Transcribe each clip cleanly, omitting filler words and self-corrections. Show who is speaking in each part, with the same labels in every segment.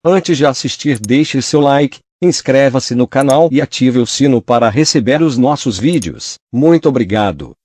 Speaker 1: Antes de assistir, deixe seu like, inscreva-se no canal e ative o sino para receber os nossos vídeos. Muito obrigado.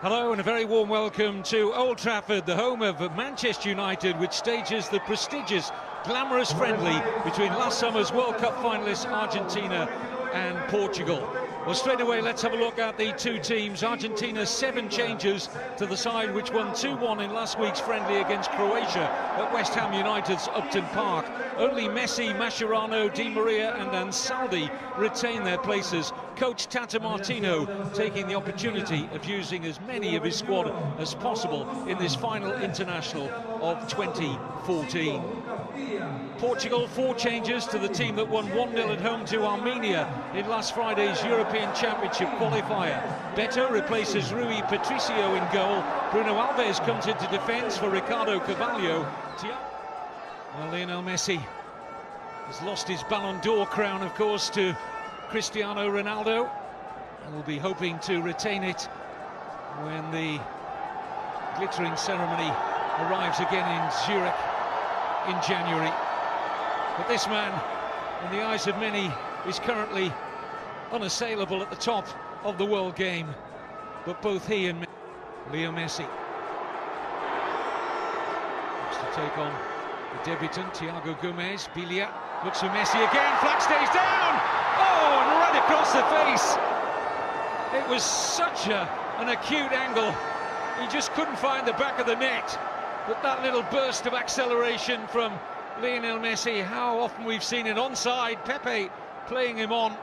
Speaker 2: Hello and a very warm welcome to Old Trafford, the home of Manchester United, which stages the prestigious, glamorous friendly between last summer's World Cup finalists Argentina and Portugal. Well, straight away, let's have a look at the two teams. Argentina, 7 changes to the side which won 2-1 in last week's friendly against Croatia at West Ham United's Upton Park. Only Messi, Mascherano, Di Maria and Ansaldi retain their places. Coach Tata Martino taking the opportunity of using as many of his squad as possible in this final international of 2014. Portugal, 4 changes to the team that won 1-0 at home to Armenia in last Friday's European Championship qualifier. Beto replaces Rui Patricio in goal. Bruno Alves comes into defence for Ricardo Carvalho. Well, Lionel Messi has lost his Ballon d'Or crown, of course, to Cristiano Ronaldo, and will be hoping to retain it when the glittering ceremony arrives again in Zurich in January. But this man, in the eyes of many, is currently unassailable at the top of the world game. But both he and Leo Messi looks to take on the debutant Thiago Gomez. Bilia looks for Messi again, flag stays down! Oh, and right across the face! It was such an acute angle, he just couldn't find the back of the net. But that little burst of acceleration from Lionel Messi, how often we've seen it onside, Pepe playing him on.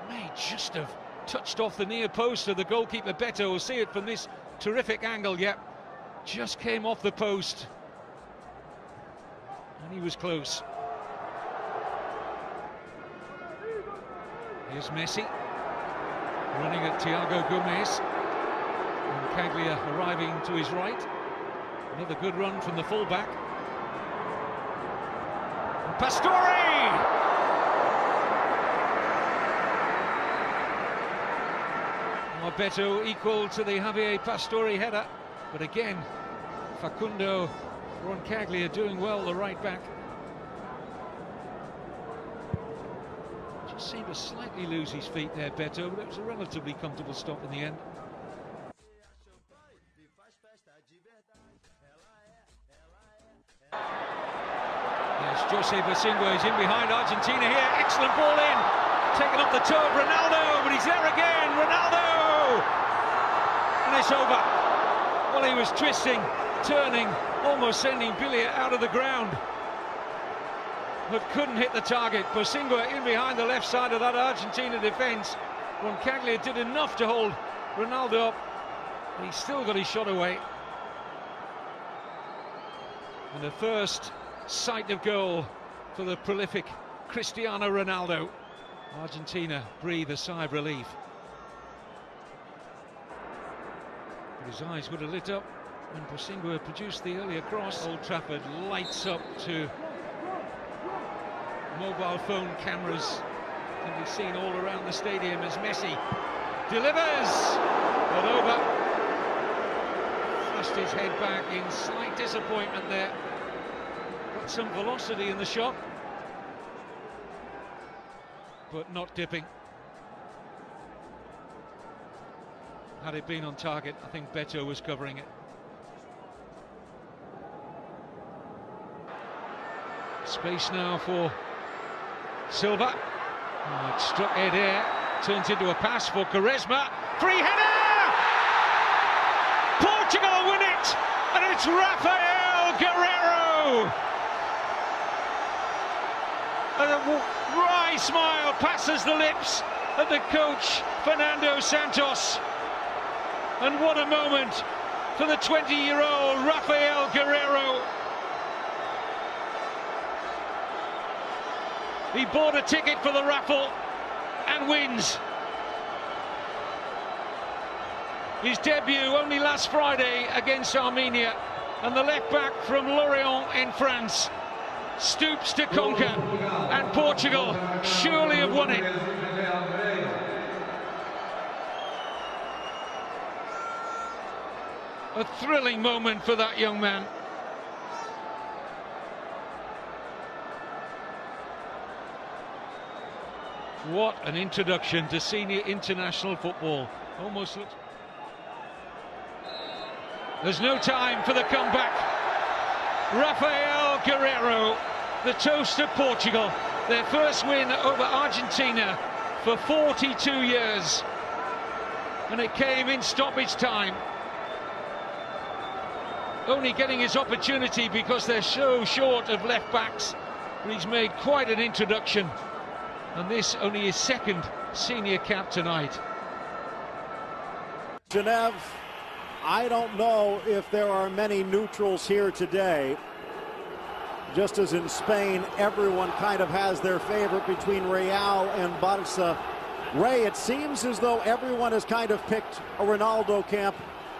Speaker 2: May just have touched off the near post of the goalkeeper. Beto will see it from this terrific angle. Yep, just came off the post. And he was close. Here's Messi, running at Thiago Gomez. And Caglia arriving to his right. Another good run from the fullback. And Pastore! Beto equal to the Javier Pastore header. But again, Facundo Roncaglia doing well, the right back. Just seemed to slightly lose his feet there, Beto, but it was a relatively comfortable stop in the end. Yes, Jose Bosingua is in behind Argentina here. Excellent ball in. Taken off the toe of Ronaldo, but he's there again. Ronaldo! And it's over. Well, he was twisting, turning, almost sending Bilia out of the ground, but couldn't hit the target. Bosingua in behind the left side of that Argentina defence. Roncaglia did enough to hold Ronaldo up, and he still got his shot away. And the first sight of goal for the prolific Cristiano Ronaldo. Argentina breathe a sigh of relief. But his eyes would have lit up when Bosingua produced the earlier cross. Old Trafford lights up to mobile phone cameras can be seen all around the stadium as Messi delivers, but over. Thrust his head back in slight disappointment there. Got some velocity in the shot, but not dipping. Had it been on target, I think Beto was covering it. Space now for Silva. Oh, it struck head air, turns into a pass for Quaresma. Free header! Portugal win it, and it's Rafael Guerreiro! A wry smile passes the lips of the coach, Fernando Santos. And what a moment for the 20-year-old Rafael Guerreiro. He bought a ticket for the raffle and wins. His debut only last Friday against Armenia, and the left-back from Lorient in France stoops to conquer, and Portugal surely have won it. A thrilling moment for that young man. What an introduction to senior international football. Almost looks... There's no time for the comeback. Rafael Guerreiro, the toast of Portugal. Their first win over Argentina for 42 years. And it came in stoppage time. Only getting his opportunity because they're so short of left backs. But he's made quite an introduction. And this only his second senior cap tonight.
Speaker 3: Genève, I don't know if there are many neutrals here today. Just as in Spain, everyone kind of has their favorite between Real and Barça. Ray, it seems as though everyone has kind of picked a Ronaldo camp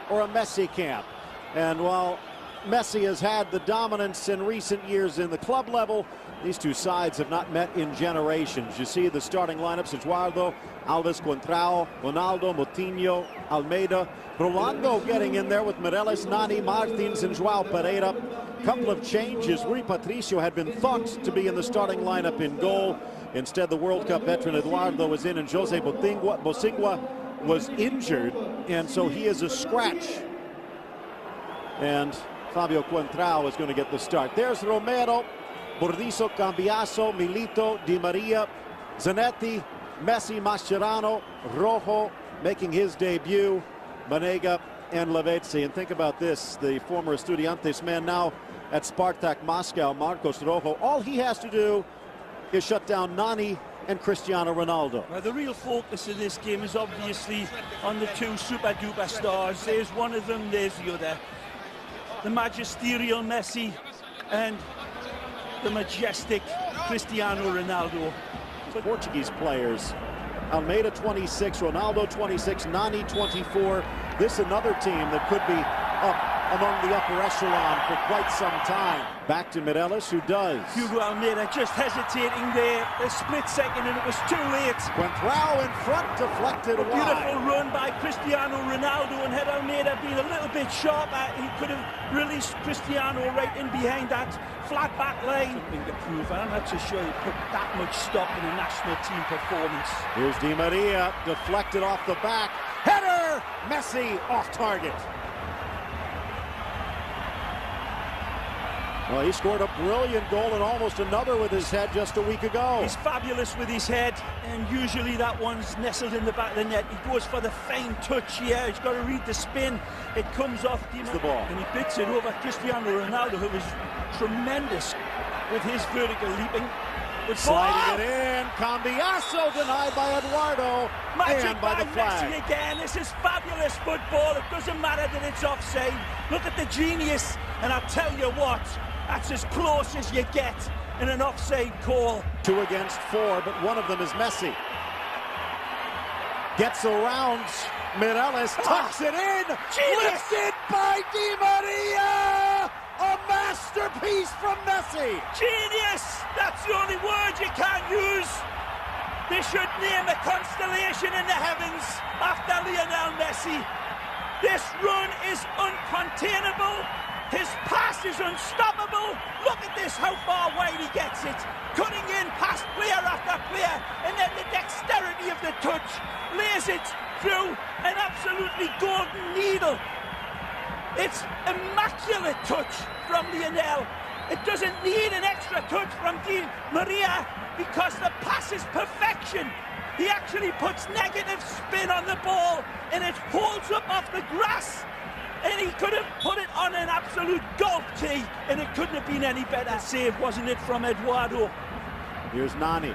Speaker 3: or a Messi camp. And while Messi has had the dominance in recent years in the club level, these two sides have not met in generations. You see the starting lineups: Eduardo, Alves, Contrao, Ronaldo, Moutinho, Almeida. Rolando getting in there with Morelos, Nani, Martins, and Joao Pereira. Couple of changes. Rui Patricio had been thought to be in the starting lineup in goal. Instead, the World Cup veteran Eduardo was in, and Jose Bosingua was injured, and so he is a scratch. And Fabio Contrao is going to get the start. There's Romero, Burdizo, Cambiaso, Milito, Di Maria, Zanetti, Messi, Mascherano, Rojo making his debut, Banega and Lavezzi. And think about this, the former Estudiantes man now at Spartak Moscow, Marcos Rojo. All he has to do is shut down Nani and Cristiano Ronaldo.
Speaker 4: Well, the real focus of this game is obviously on the two super-duper stars. There's one of them, there's the other. The magisterial Messi and the majestic Cristiano Ronaldo.
Speaker 3: But Portuguese players, Almeida 26, Ronaldo 26, Nani 24. This another team that could be up among the upper echelon for quite some time. Back to Morelos, who does.
Speaker 4: Hugo Almeida just hesitating there, a split second, and it was too late.
Speaker 3: Contrao in front, deflected
Speaker 4: A
Speaker 3: wide.
Speaker 4: beautiful run by Cristiano Ronaldo, and had Almeida been a little bit sharper, he could have released Cristiano right in behind that flat back line. Something to prove, and I'm not so sure he put that much stock in a national team performance.
Speaker 3: Here's Di Maria, deflected off the back. Header! Messi off target. Well, he scored a brilliant goal and almost another with his head just a week ago.
Speaker 4: He's fabulous with his head, and usually that one's nestled in the back of the net. He goes for the fine touch here. He's got to read the spin. It comes off the
Speaker 3: ball,
Speaker 4: and he bits it over Cristiano Ronaldo, who was tremendous with his vertical leaping.
Speaker 3: Sliding it in, Cambiaso denied by Eduardo,
Speaker 4: Magic
Speaker 3: and by the flag.
Speaker 4: Messi again. This is fabulous football. It doesn't matter that it's offside. Look at the genius, and I'll tell you what, that's as close as you get in an offside call.
Speaker 3: 2 against 4, but one of them is Messi. Gets around Morelos, tucks it in, lifted by Di Maria! A masterpiece from Messi!
Speaker 4: Genius! That's the only word you can't use. They should name a constellation in the heavens after Lionel Messi. This run is uncontainable. His pass is unstoppable. Look at this, how far wide he gets it. Cutting in past player after player, and then the dexterity of the touch lays it through an absolutely golden needle. It's immaculate touch from Lionel. It doesn't need an extra touch from Di Maria because the pass is perfection. He actually puts negative spin on the ball and it holds up off the grass. And he could have put it on an absolute golf tee and it couldn't have been any better. Save, wasn't it, from Eduardo?
Speaker 3: Here's Nani.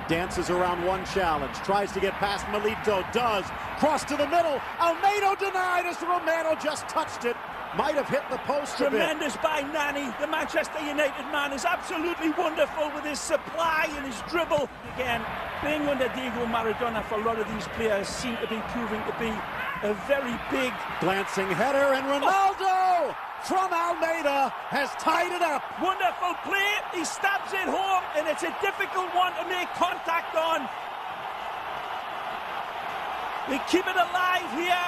Speaker 3: Dances around one challenge. Tries to get past Milito. Does. Cross to the middle. Almeida denied as Romano just touched it. Might have hit the post a bit.
Speaker 4: Tremendous by Nani. The Manchester United man is absolutely wonderful with his supply and his dribble. Again, playing under Diego Maradona for a lot of these players seem to be proving to be a very big...
Speaker 3: Glancing header, and Ronaldo from Almeida has tied it up.
Speaker 4: Wonderful play. He stabs it home, and it's a difficult one to make contact on. They keep it alive here.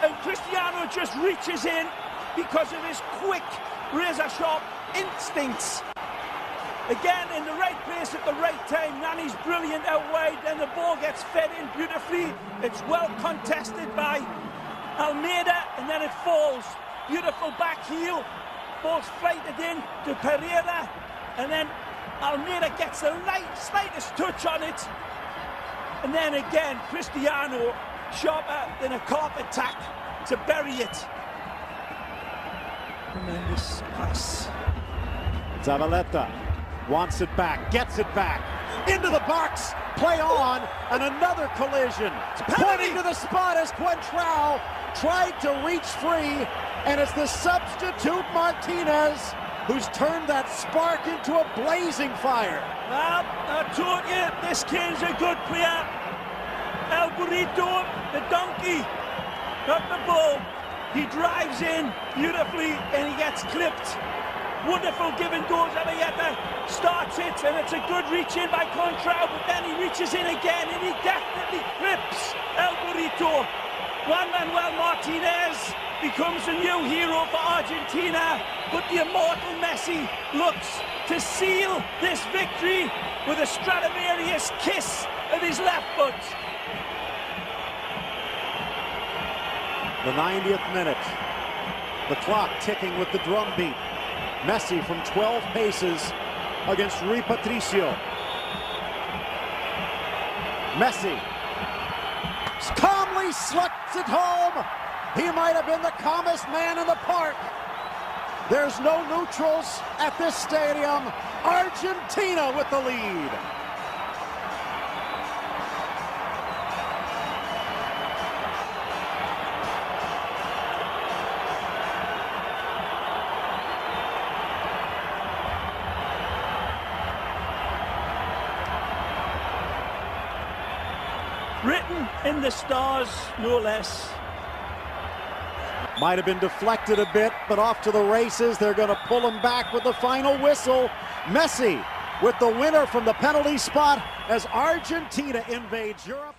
Speaker 4: And Cristiano just reaches in because of his quick, razor-sharp instincts. Again, in the right place at the right time. Nani's brilliant out wide, and the ball gets fed in beautifully. It's well contested by Almeida, and then it falls. Beautiful back heel. Ball's flighted in to Pereira, and then Almeida gets the slightest touch on it. And then again, Cristiano, sharper than a carpet tack to bury it. Tremendous pass.
Speaker 3: Zavaleta wants it back, gets it back, into the box, play on, and another collision. Pointing to the spot as Quentrao tried to reach free, and it's the substitute Martinez who's turned that spark into a blazing fire.
Speaker 4: Well, I told you, this kid's a good player. El Burrito, the donkey, not the bull. He drives in beautifully and he gets clipped. Wonderful give and goes. Arietta starts it, and it's a good reach in by Contrao, but then he reaches in again and he definitely clips El Burrito. Juan Manuel Martinez becomes a new hero for Argentina, but the immortal Messi looks to seal this victory with a Stradivarius kiss of his left foot.
Speaker 3: The 90th minute. The clock ticking with the drum beat. Messi from 12 paces against Rui Patricio. Messi calmly slugs it home. He might have been the calmest man in the park. There's no neutrals at this stadium. Argentina with the lead.
Speaker 4: Written in the stars, no less.
Speaker 3: Might have been deflected a bit, but off to the races. They're going to pull him back with the final whistle. Messi with the winner from the penalty spot as Argentina invades Europe.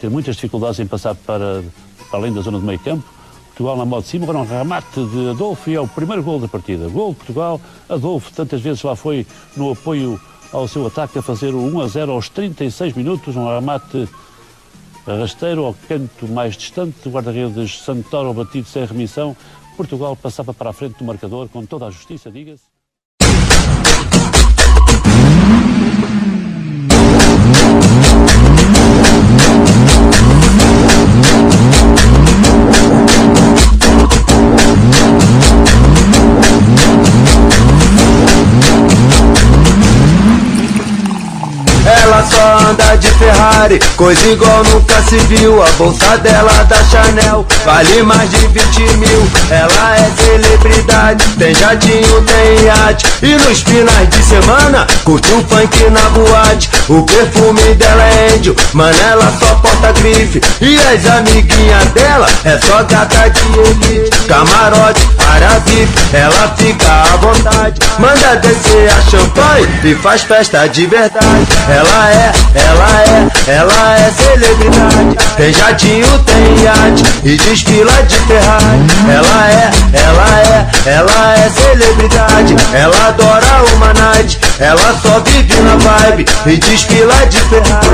Speaker 5: Ter muitas dificuldades em passar para além da zona do meio campo. Portugal na moda de cima, agora um remate de Adolfo e é o primeiro gol da partida. Gol de Portugal, Adolfo tantas vezes lá foi no apoio ao seu ataque a fazer o 1-0 aos 36 minutos, um remate rasteiro ao canto mais distante, o guarda-redes Santoro batido sem remissão. Portugal passava para a frente do marcador com toda a justiça, diga-se.
Speaker 6: Ela só anda de Ferrari, coisa igual nunca se viu. A bolsa dela da Chanel vale mais de 20 mil. Ela é celebridade, tem jatinho, tem iate, e nos finais de semana curte um funk na boate. O perfume dela é índio, mano, ela só porta grife, e as amiguinhas dela é só gata de elite. Camarote, área VIP, ela fica à vontade, manda descer a champanhe e faz festa de verdade. Ela é celebridade, tem jatinho, tem iate, e desfila de Ferrari. Ela é celebridade, ela adora uma night, ela só vive na vibe e desfila de Ferrari.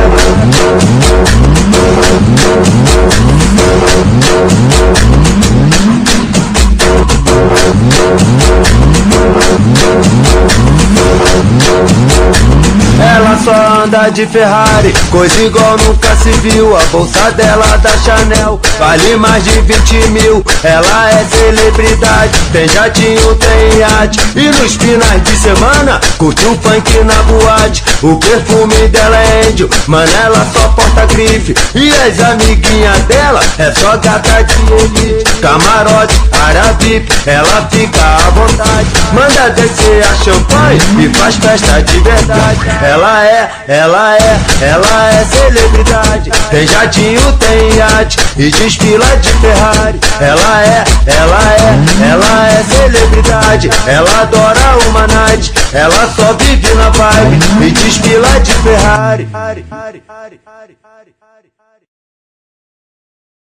Speaker 6: Ela só anda de Ferrari, coisa igual nunca se viu. A bolsa dela da Chanel vale mais de 20 mil. Ela é celebridade, tem jatinho, tem iate, e nos finais de semana curte um funk na boate. O perfume dela é índio, mano, ela só porta grife, e as amiguinhas dela é só gata de elite. Camarote, área VIP, ela fica à vontade, manda descer a champanhe e faz festa de verdade. Ela é celebridade, tem jatinho, tem iate, e desfila de Ferrari. Ela é celebridade, ela adora uma night, ela só vive na vibe e desfila de Ferrari.